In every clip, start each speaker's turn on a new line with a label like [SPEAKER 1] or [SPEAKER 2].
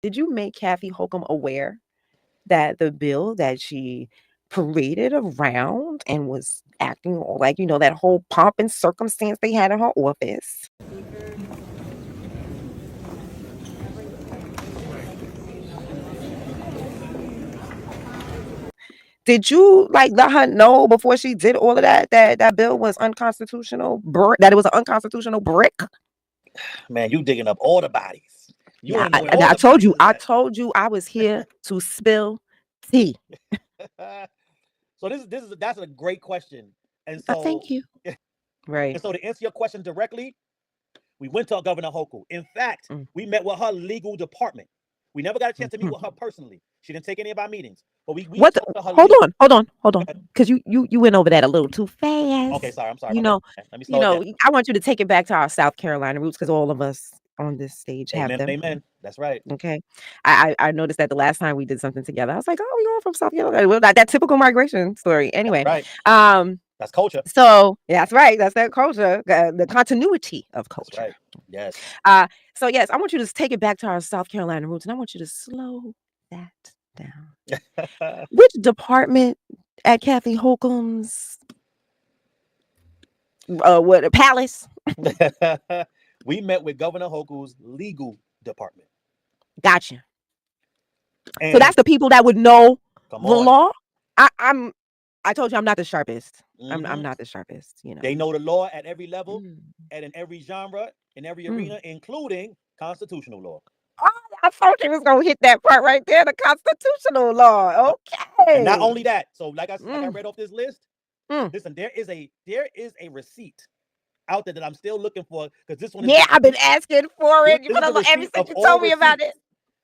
[SPEAKER 1] did you make Kathy Hochul aware that the bill that she paraded around and was acting like, that whole pomp and circumstance they had in her office? Did you let her know before she did all of that bill was unconstitutional? That it was an unconstitutional brick?
[SPEAKER 2] Man, you digging up all the bodies.
[SPEAKER 1] Yeah, I told you I was here to spill tea.
[SPEAKER 2] So that's a great question. And so
[SPEAKER 1] thank you. Right.
[SPEAKER 2] And so to answer your question directly, we went to Governor Hochul. In fact, we met with her legal department. We never got a chance to meet with her personally. She didn't take any of our meetings. But we
[SPEAKER 1] hold on. Because you went over that a little too fast.
[SPEAKER 2] Okay, sorry. I'm sorry.
[SPEAKER 1] Let me slow it down. I want you to take it back to our South Carolina roots, because all of us on this stage have them.
[SPEAKER 2] Amen. That's right.
[SPEAKER 1] Okay. I noticed that the last time we did something together, I was like, oh, we all from South Carolina. Well, that typical migration story. Anyway.
[SPEAKER 2] That's right. That's culture.
[SPEAKER 1] So yeah, that's right. That's that culture, the continuity of culture.
[SPEAKER 2] That's right. Yes.
[SPEAKER 1] So yes, I want you to take it back to our South Carolina roots, and I want you to slow that down. Which department at Kathy Hochul's palace?
[SPEAKER 2] We met with Governor Hochul's legal department.
[SPEAKER 1] Gotcha. So that's the people that would know the law. I told you I'm not the sharpest. I'm not the sharpest.
[SPEAKER 2] They know the law at every level, and in every genre, in every arena, including constitutional law.
[SPEAKER 1] Oh, I thought you was gonna hit that part right there, the constitutional law. Okay.
[SPEAKER 2] And not only that, so like I read off this list. Listen, there is a receipt out there that I'm still looking for, because this one.
[SPEAKER 1] I've been asking for it. You're gonna look ever since you told me about it.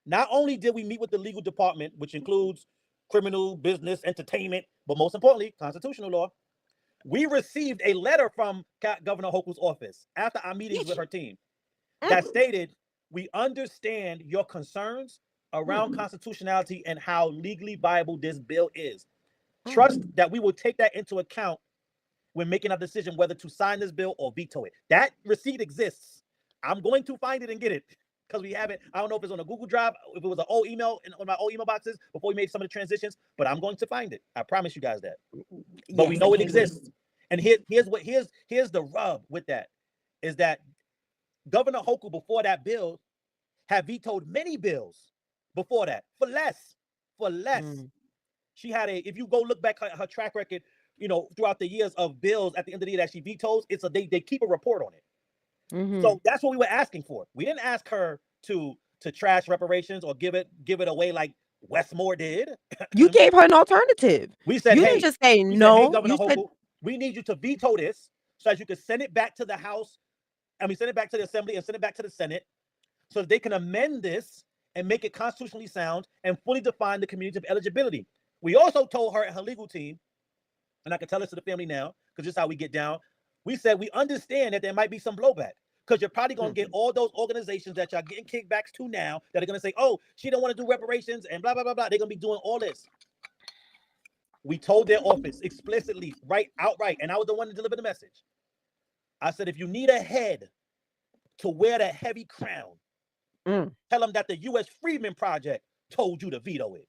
[SPEAKER 2] Not only did we meet with the legal department, which includes criminal, business, entertainment, but most importantly, constitutional law, we received a letter from Governor Hochul's office after our meetings with her team that stated, we understand your concerns around constitutionality and how legally viable this bill is. Trust that we will take that into account when making a decision whether to sign this bill or veto it. That receipt exists. I'm going to find it and get it, because we have it. I don't know if it's on a Google Drive, if it was an old email on my old email boxes before we made some of the transitions, but I'm going to find it. I promise you guys that. But we know it exists. And here's the rub with that, is that Governor Hochul before that bill had vetoed many bills before that for less. She had if you go look back her track record, throughout the years of bills at the end of the year that she vetoes, they keep a report on it. So that's what we were asking for. We didn't ask her to trash reparations or give it away like Westmore did.
[SPEAKER 1] You gave her an alternative.
[SPEAKER 2] We said,
[SPEAKER 1] you didn't just say no.
[SPEAKER 2] Said, hey, Governor Hochul, we need you to veto this so that you can send it back to the House. Send it back to the Assembly and send it back to the Senate so that they can amend this and make it constitutionally sound and fully define the community of eligibility. We also told her and her legal team, and I can tell this to the family now, because this is how we get down. We said, we understand that there might be some blowback, because you're probably going to get all those organizations that y'all getting kickbacks to now that are going to say, oh, she don't want to do reparations and blah, blah, blah, blah. They're going to be doing all this. We told their office explicitly, outright, and I was the one to deliver the message. I said, if you need a head to wear the heavy crown, tell them that the U.S. Freedman Project told you to veto it.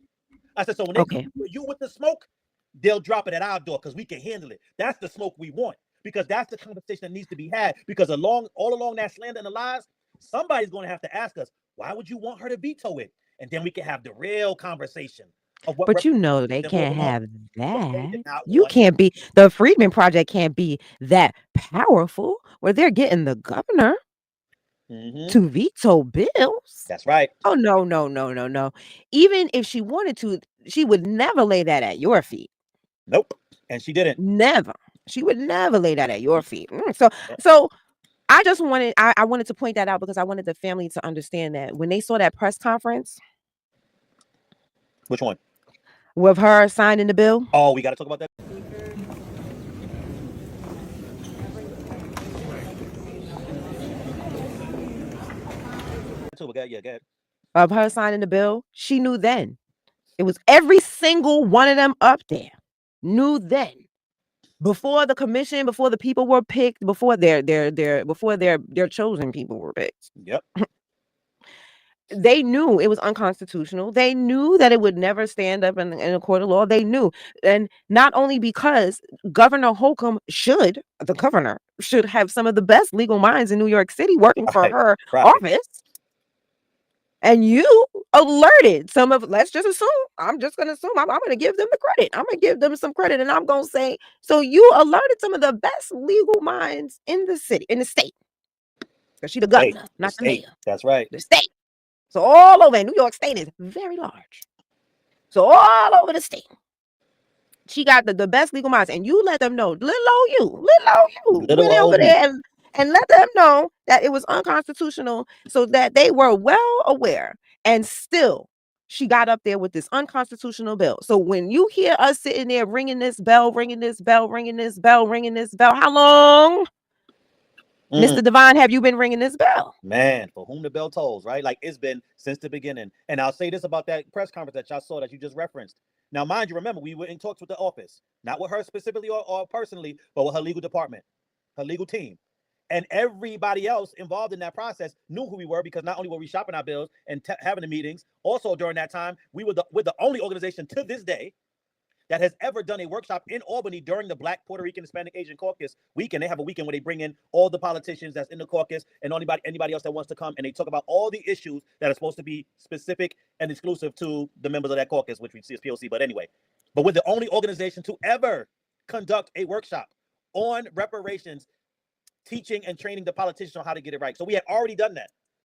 [SPEAKER 2] I said, so when they come you with the smoke, they'll drop it at our door because we can handle it. That's the smoke we want, because that's the conversation that needs to be had, because all along that slander and the lies, somebody's going to have to ask us, why would you want her to veto it? And then we can have the real conversation.
[SPEAKER 1] But they can't have that. You can't be, the Freedman Project can't be that powerful where they're getting the governor to veto bills.
[SPEAKER 2] That's right.
[SPEAKER 1] Oh, no. Even if she wanted to, she would never lay that at your feet.
[SPEAKER 2] Nope. And she didn't.
[SPEAKER 1] Never. She would never lay that at your feet. So I just wanted, I wanted to point that out, because I wanted the family to understand that when they saw that press conference.
[SPEAKER 2] Which one?
[SPEAKER 1] With her signing the bill.
[SPEAKER 2] Oh, we got to talk about that. Go ahead.
[SPEAKER 1] Of her signing the bill, she knew then. It was every single one of them up there knew then. Before the commission, before the people were picked, before their chosen people were picked.
[SPEAKER 2] Yep.
[SPEAKER 1] They knew it was unconstitutional. They knew that it would never stand up in a court of law. They knew. And not only because Governor Holcomb the governor should have some of the best legal minds in New York City working for her office. And you alerted some of, let's just assume, I'm just going to assume, I'm going to give them the credit. I'm going to give them some credit. And I'm going to say, so you alerted some of the best legal minds in the city, in the state. Because she's the governor, not the mayor.
[SPEAKER 2] That's right.
[SPEAKER 1] The state. So all over, New York State is very large. So all over the state, she got the best legal minds. And you let them know, little old you went over there and let them know that it was unconstitutional, so that they were well aware. And still, she got up there with this unconstitutional bill. So when you hear us sitting there ringing this bell, how long, Mr. Devine, have you been ringing this bell?
[SPEAKER 2] Man, for whom the bell tolls, right? Like, it's been since the beginning. And I'll say this about that press conference that y'all saw that you just referenced. Now, mind you, remember, we were in talks with the office, not with her specifically or personally, but with her legal department, her legal team. And everybody else involved in that process knew who we were, because not only were we shopping our bills and having the meetings, also during that time, we were the only organization to this day that has ever done a workshop in Albany during the Black, Puerto Rican, Hispanic, Asian caucus weekend. They have a weekend where they bring in all the politicians that's in the caucus and anybody else that wants to come, and they talk about all the issues that are supposed to be specific and exclusive to the members of that caucus, which we see as POC. But anyway, but we're the only organization to ever conduct a workshop on reparations, teaching and training the politicians on how to get it right. So we had already done that.